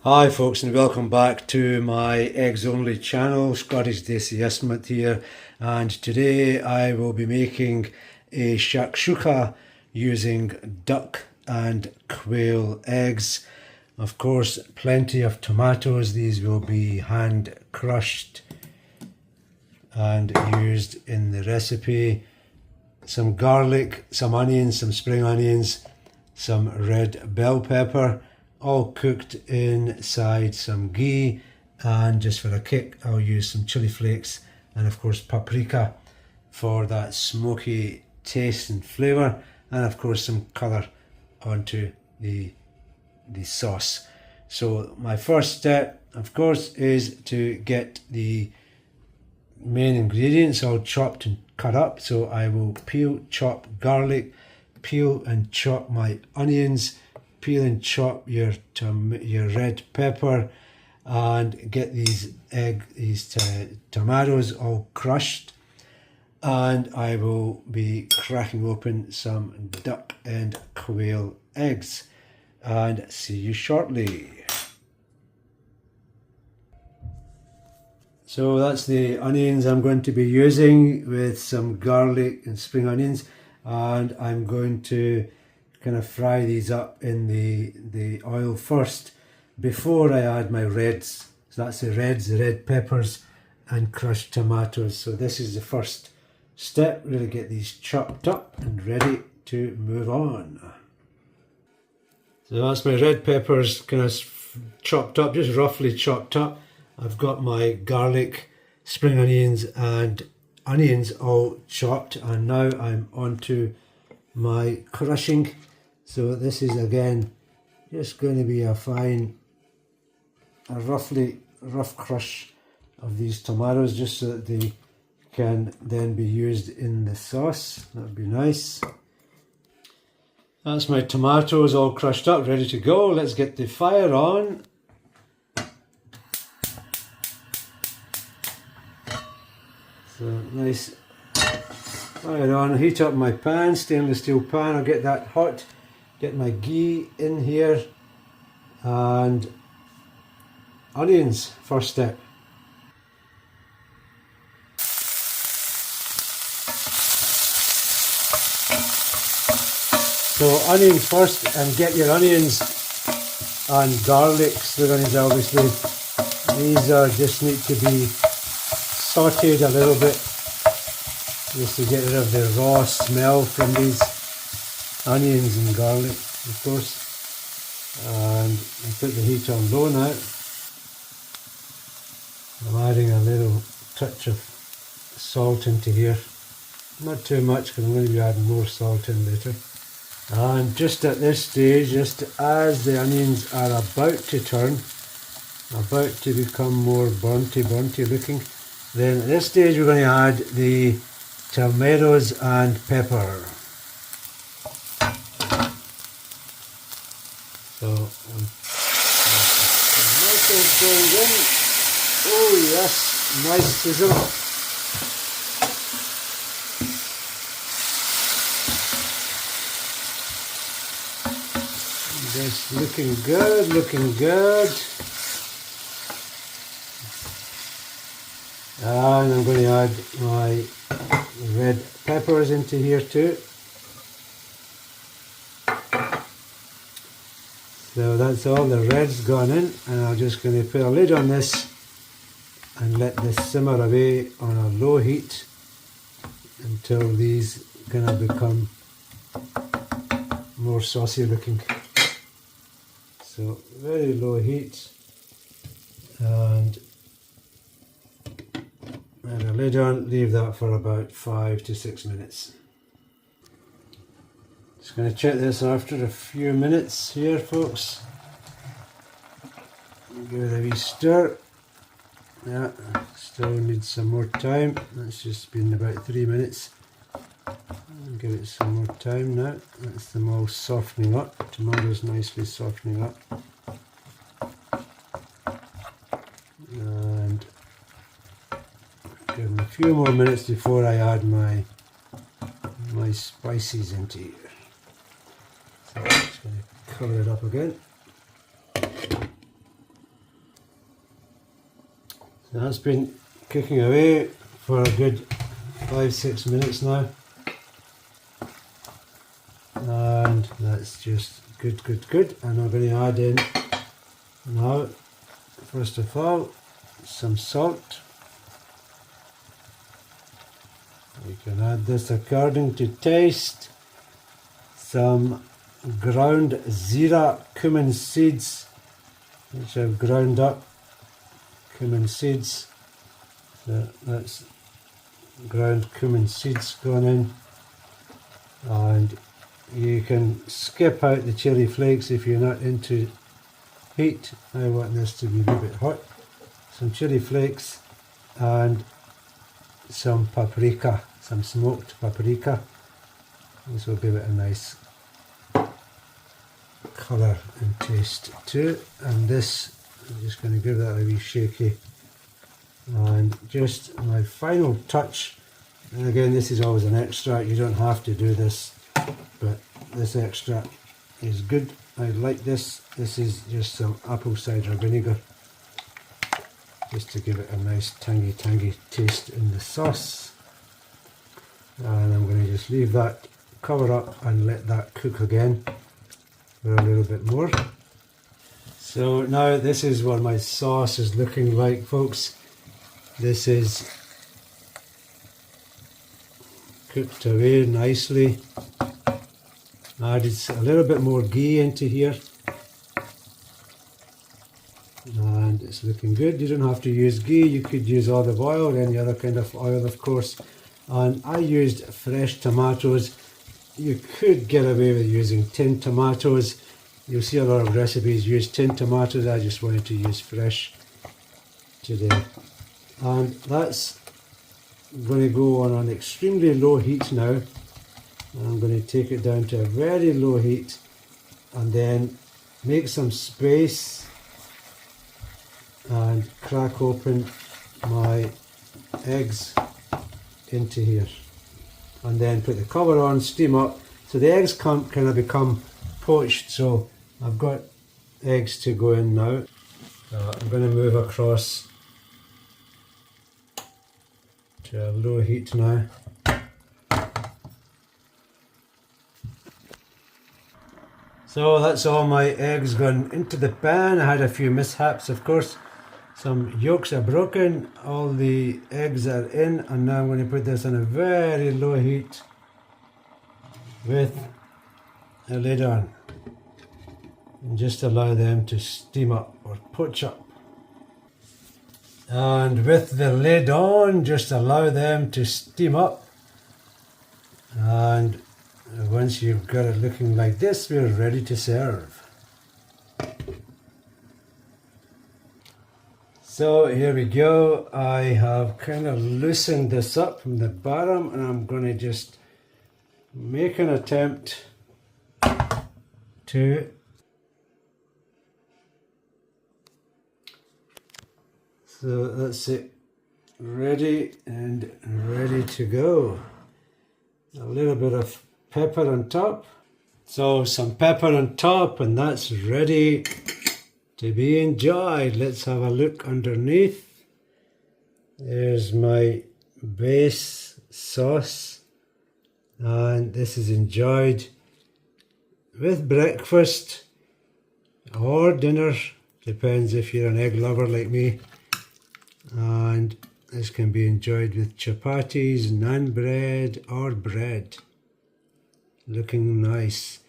Hi folks, and welcome back to my eggs only channel. Scottish Desi estimate here, and today I will be making a shakshuka using duck and quail eggs. Of course, plenty of tomatoes. These will be hand crushed and used in the recipe. Some garlic, some onions, some spring onions, some red bell pepper, all cooked inside some ghee, and just for a kick I'll use some chilli flakes and of course paprika for that smoky taste and flavour, and of course some colour onto the sauce. So my first step of course is to get the main ingredients all chopped and cut up. So I will peel, chop garlic, peel and chop my onions, peel and chop your red pepper, and get these tomatoes all crushed. And I will be cracking open some duck and quail eggs, and see you shortly. So that's the onions I'm going to be using, with some garlic and spring onions, and I'm going to kind of fry these up in the oil first before I add my reds. So that's the reds, the red peppers and crushed tomatoes. So this is the first step, really get these chopped up and ready to move on. So that's my red peppers kind of chopped up, just roughly chopped up. I've got my garlic, spring onions and onions all chopped, and now I'm on to my crushing. So this is again just going to be a rough crush of these tomatoes, just so that they can then be used in the sauce. That would be nice. That's my tomatoes all crushed up, ready to go. Let's get the fire on. So nice fire on. I'll heat up my pan, stainless steel pan. I'll get that hot. Get my ghee in here, and onions, first step. So onions first, and get your onions and garlic, the onions obviously. These are just need to be sautéed a little bit, just to get rid of the raw smell from these onions and garlic, of course. And I put the heat on low now. I'm adding a little touch of salt into here, not too much because I'm going to be adding more salt in later. And just at this stage, just as the onions are about to turn, about to become more burnt looking, then at this stage we're going to add the tomatoes and pepper. So tomatoes going in. Oh yes, nice sizzle. That's looking good, looking good. And I'm going to add my red peppers into here too. So that's all the red's gone in, and I'm just going to put a lid on this and let this simmer away on a low heat until these kind of become more saucy looking. So very low heat, and add a lid on, leave that for about 5 to 6 minutes. Just going to check this after a few minutes here, folks. Give it a wee stir. Yeah, still needs some more time. That's just been about 3 minutes. I'll give it some more time now. That's them all softening up. Tomatoes nicely softening up. And give them a few more minutes before I add my spices into here. So I'm just going to cover it up again. That's been cooking away for a good 5-6 minutes now, and that's just good. And I'm going to add in now, first of all, some salt. You can add this according to taste. Some ground zira cumin seeds, which I've ground up. Cumin seeds, so that's ground cumin seeds going in, and you can skip out the chili flakes if you're not into heat. I want this to be a little bit hot. Some chili flakes and some paprika, some smoked paprika. This will give it a nice colour and taste too. And this, I'm just going to give that a wee shaky. And just my final touch, and again this is always an extra, you don't have to do this, but this extra is good. I like this. This is just some apple cider vinegar, just to give it a nice tangy taste in the sauce. And I'm going to just leave that, cover up and let that cook again for a little bit more. So now this is what my sauce is looking like, folks. This is cooked away nicely. Added a little bit more ghee into here, and it's looking good. You don't have to use ghee, you could use olive oil or any other kind of oil, of course. And I used fresh tomatoes. You could get away with using tinned tomatoes. You'll see a lot of recipes use tinned tomatoes. I just wanted to use fresh today. And that's going to go on an extremely low heat now. I'm going to take it down to a very low heat and then make some space and crack open my eggs into here, and then put the cover on, steam up. So the eggs can kind of become poached, so I've got eggs to go in now. I'm going to move across to a low heat now. So that's all my eggs gone into the pan. I had a few mishaps, of course. Some yolks are broken, all the eggs are in, and now I'm going to put this on a very low heat with a lid on. And just allow them to steam up or poach up. And with the lid on, just allow them to steam up. And once you've got it looking like this, we're ready to serve. So here we go. I have kind of loosened this up from the bottom, and I'm going to just make an attempt to so that's it, ready and ready to go. A little bit of pepper on top. So some pepper on top, and that's ready to be enjoyed. Let's have a look underneath. There's my base sauce, and this is enjoyed with breakfast or dinner, depends if you're an egg lover like me. And this can be enjoyed with chapatis, naan bread or bread. Looking nice.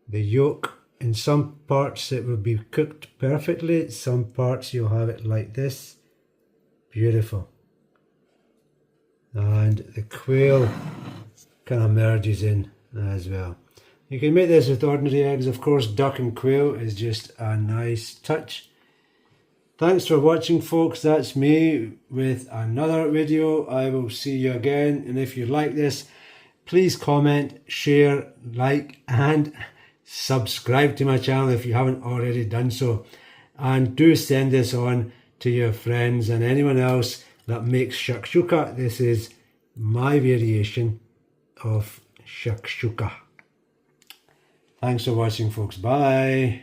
The yolk, in some parts it will be cooked perfectly, some parts you'll have it like this. Beautiful. And the quail kind of merges in as well. You can make this with ordinary eggs, of course. Duck and quail is just a nice touch. Thanks for watching, folks. That's me with another video. I will see you again, and if you like this, please comment, share, like and subscribe to my channel if you haven't already done so. And do send this on to your friends and anyone else that makes shakshuka. This is my variation of shakshuka. Thanks for watching, folks. Bye.